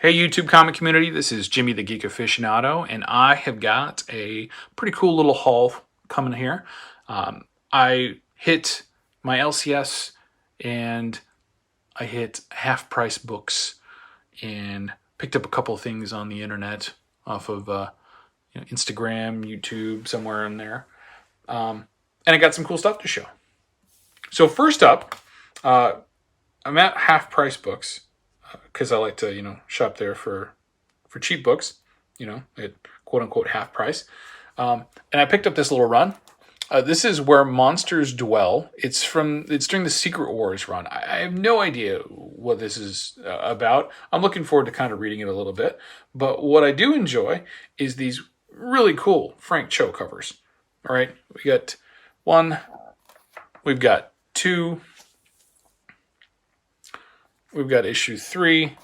Hey YouTube comic community, this is Jimmy the Geek Aficionado, and I have got a pretty cool little haul coming here. I hit my LCS and I hit half price books and picked up a couple of things on the internet off of Instagram, YouTube, somewhere in there. And I got some cool stuff to show. So first up, I'm at half price books because I like to, shop there for cheap books, at quote unquote half price. And I picked up this little run. This is Where Monsters Dwell. It's during the Secret Wars run. I have no idea what this is about. I'm looking forward to kind of reading it a little bit. But what I do enjoy is these really cool Frank Cho covers. All right, we got one, we've got two, we've got issue 3.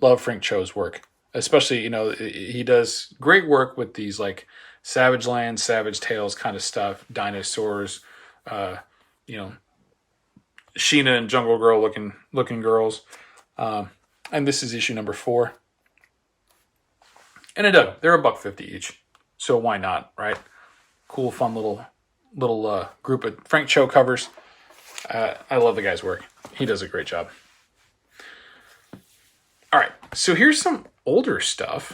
Love Frank Cho's work. Especially, he does great work with these like Savage Land, Savage Tales kind of stuff, dinosaurs, Sheena and Jungle Girl looking girls. And this is issue number 4. And I dug. They're $1.50 each. So why not, right? Cool, fun little group of Frank Cho covers. I love the guy's work. He does a great job. All right, so here's some older stuff.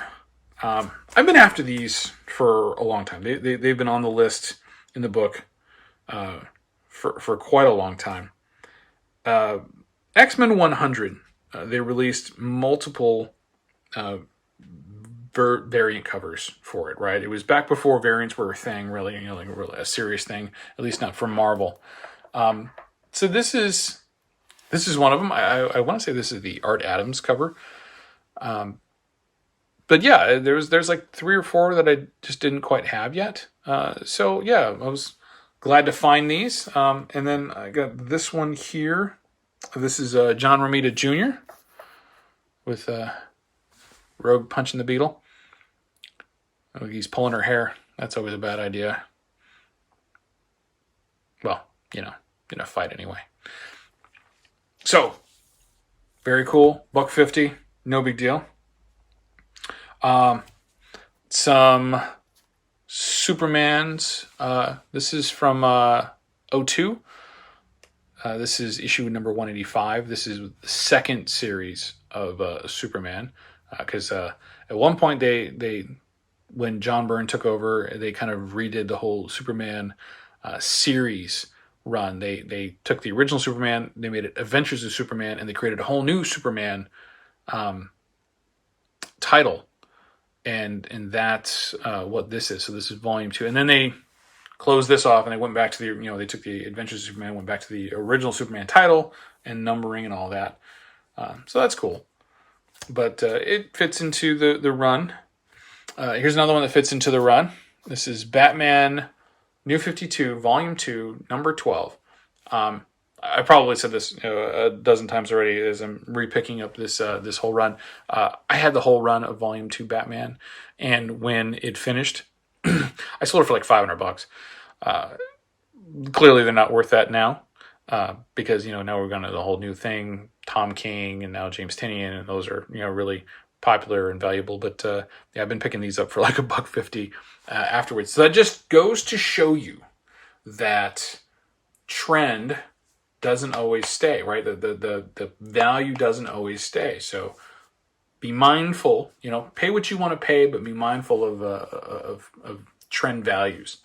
I've been after these for a long time. They've been on the list in the book for quite a long time. X-Men 100. They released multiple variant covers for it. Right, it was back before variants were a thing, really, like really a serious thing. At least not for Marvel. So this is one of them. I want to say this is the Art Adams cover. But yeah, there's like 3 or 4 that I just didn't quite have yet. So yeah, I was glad to find these. And then I got this one here. This is John Romita Jr. with Rogue punching the Beetle. Oh, he's pulling her hair. That's always a bad idea. Well, in a fight anyway. So, very cool. $1.50. No big deal. Some Supermans. This is from 02. This is issue number 185. This is the second series of Superman. Because at one point they when John Byrne took over, they kind of redid the whole Superman series run. They took the original Superman, they made it Adventures of Superman, and they created a whole new Superman title, and that's what this is. So this is volume 2, and then they closed this off, and they went back to the they took the Adventures of Superman, went back to the original Superman title and numbering and all that. So that's cool, but it fits into the run. Here's another one that fits into the run. This is Batman New 52, Volume 2, number 12. I probably said this a dozen times already as I'm repicking up this whole run. I had the whole run of Volume 2 Batman, and when it finished, I sold it for like $500. Clearly, they're not worth that now because now we're going to the whole new thing. Tom King and now James Tynion, and those are really popular and valuable. But I've been picking these up for like $1.50 afterwards. So that just goes to show you that trend doesn't always stay, right? The value doesn't always stay. So be mindful, pay what you want to pay, but be mindful of trend values.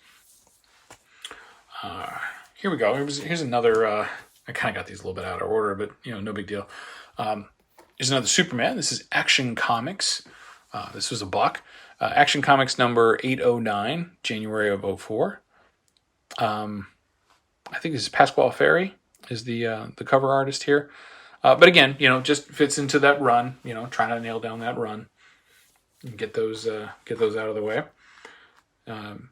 Here we go. Here's another, I kind of got these a little bit out of order, but no big deal. Here's another Superman. This is Action Comics. This was $1. Action Comics number 809, January of 04. I think this is Pasquale Ferry is the cover artist here. But again, just fits into that run, trying to nail down that run and get those out of the way. And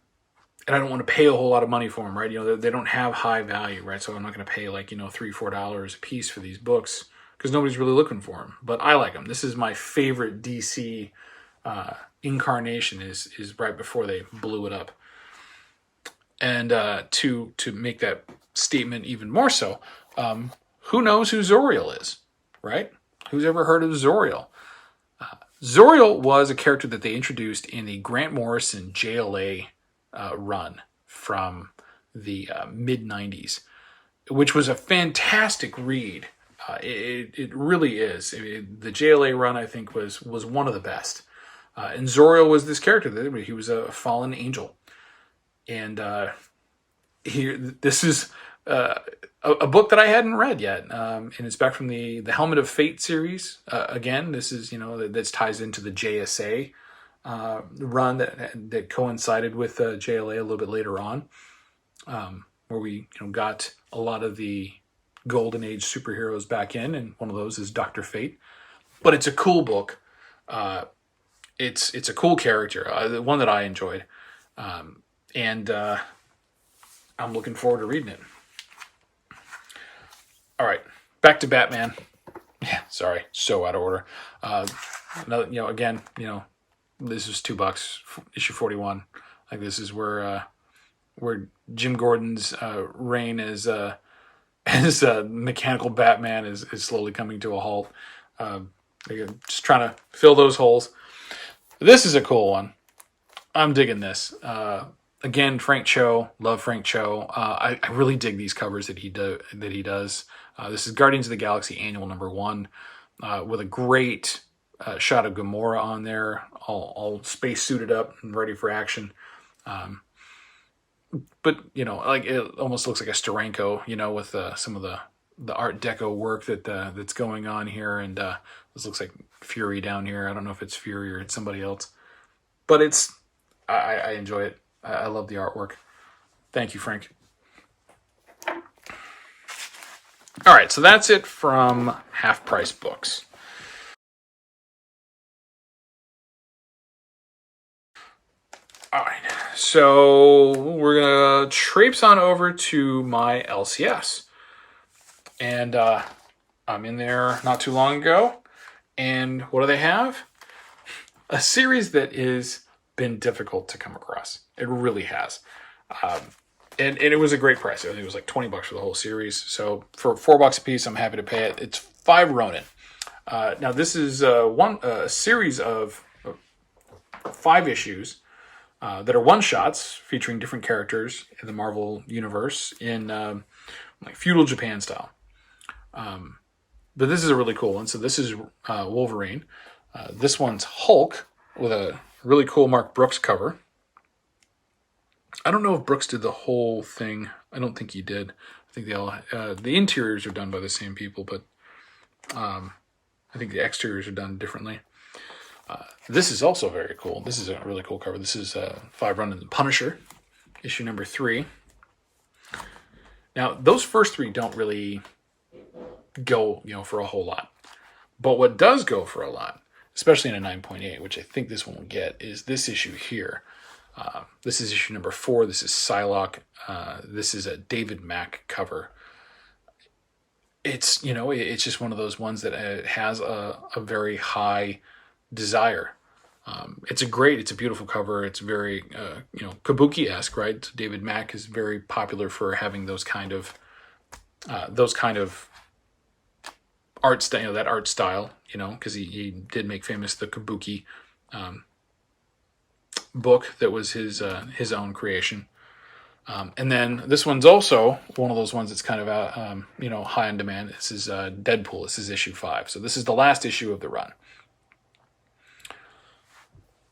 I don't want to pay a whole lot of money for them, right? They don't have high value, right? So I'm not going to pay like, $3, $4 a piece for these books because nobody's really looking for them. But I like them. This is my favorite DC incarnation is right before they blew it up. And to make that statement even more so, who knows who Zoriel is, right? Who's ever heard of Zoriel? Zoriel was a character that they introduced in the Grant Morrison JLA run from the mid 90s, which was a fantastic read. It really is. The JLA run, I think, was one of the best. And Zoriel was this character. He was a fallen angel. And this is a book that I hadn't read yet, and it's back from the Helmet of Fate series. Again, this is this ties into the JSA run that coincided with JLA a little bit later on, where we got a lot of the Golden Age superheroes back in, and one of those is Dr. Fate. But it's a cool book. It's a cool character, the one that I enjoyed, and I'm looking forward to reading it. All right, back to Batman. Yeah, sorry, so out of order. Another, again, this is $2, issue 41. Like this is where Jim Gordon's reign as mechanical Batman is slowly coming to a halt. They're just trying to fill those holes. This is a cool one. I'm digging this. Again, Frank Cho, love Frank Cho. I really dig these covers that he does. This is Guardians of the Galaxy Annual #1, with a great shot of Gamora on there, all space suited up and ready for action. But like it almost looks like a Steranko, with some of the Art Deco work that's going on here, and this looks like Fury down here. I don't know if it's Fury or it's somebody else, but I enjoy it. I love the artwork. Thank you, Frank. All right, so that's it from Half Price Books. All right, so we're going to traipse on over to my LCS. And I'm in there not too long ago. And what do they have? A series that has been difficult to come across. It really has. And it was a great price. I think it was like $20 for the whole series. So for $4 a piece, I'm happy to pay it. It's 5 Ronin. Now this is a series of 5 issues that are one-shots featuring different characters in the Marvel universe in like feudal Japan style. But this is a really cool one. So this is Wolverine. This one's Hulk with a really cool Mark Brooks cover. I don't know if Brooks did the whole thing. I don't think he did. I think the interiors are done by the same people, but I think the exteriors are done differently. This is also very cool. This is a really cool cover. This is 5 Ronin the Punisher, issue #3. Now, those first 3 don't really go, for a whole lot. But what does go for a lot, especially in a 9.8, which I think this one will get, is this issue here. This is issue #4. This is Psylocke. This is a David Mack cover. It's, it's just one of those ones that has a very high desire. It's a beautiful cover. It's very, Kabuki-esque, right? David Mack is very popular for having those kind of art style, that art style, because he did make famous the Kabuki book that was his own creation. And then this one's also one of those ones that's kind of high on demand. This is Deadpool. This is issue 5. So this is the last issue of the run.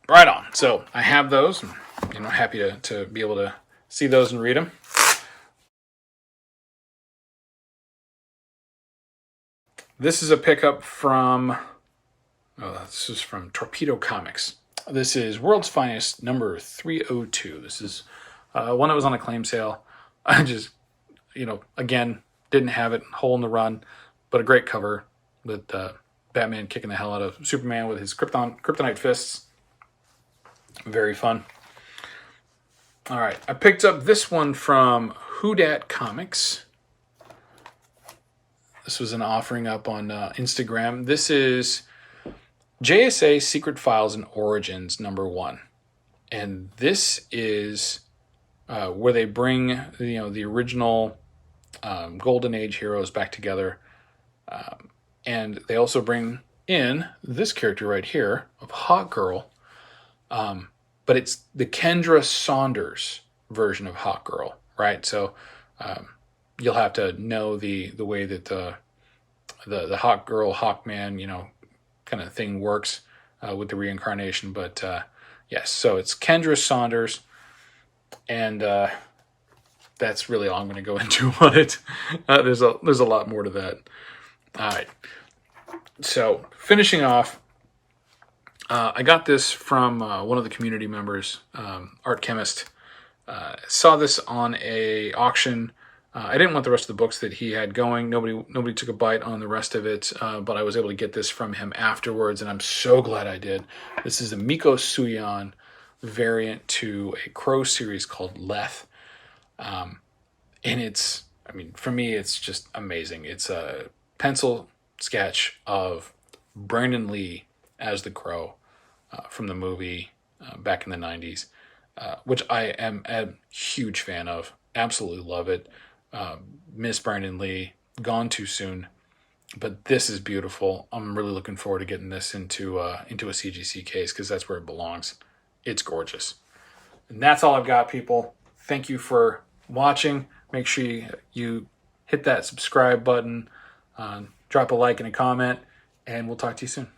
Right on. So I have those. I'm happy to be able to see those and read them. This is a pickup from, this is from Torpedo Comics. This is World's Finest number 302. This is one that was on a claim sale. I just, again, didn't have it, hole in the run, but a great cover with Batman kicking the hell out of Superman with his kryptonite fists. Very fun. All right, I picked up this one from Whodat Comics. This was an offering up on Instagram. This is JSA Secret Files and Origins #1. And this is where they bring the original Golden Age heroes back together. And they also bring in this character right here of Hawk Girl, but it's the Kendra Saunders version of Hawk Girl, right? So you'll have to know the way that the Hawk Girl, Hawk Man, kind of thing works with the reincarnation. But yes, so it's Kendra Saunders, and that's really all I'm going to go into on it. There's a lot more to that. All right. So finishing off, I got this from one of the community members, Art Chemist. Saw this on a auction. I didn't want the rest of the books that he had going. Nobody took a bite on the rest of it, but I was able to get this from him afterwards, and I'm so glad I did. This is a Miko Suyon variant to a Crow series called Leth. And it's, for me, it's just amazing. It's a pencil sketch of Brandon Lee as the Crow from the movie back in the 90s, which I am a huge fan of. Absolutely love it. Miss Brandon Lee, gone too soon, but this is beautiful. I'm really looking forward to getting this into a CGC case because that's where it belongs. It's gorgeous. And that's all I've got, people. Thank you for watching. Make sure you hit that subscribe button, drop a like and a comment, and we'll talk to you soon.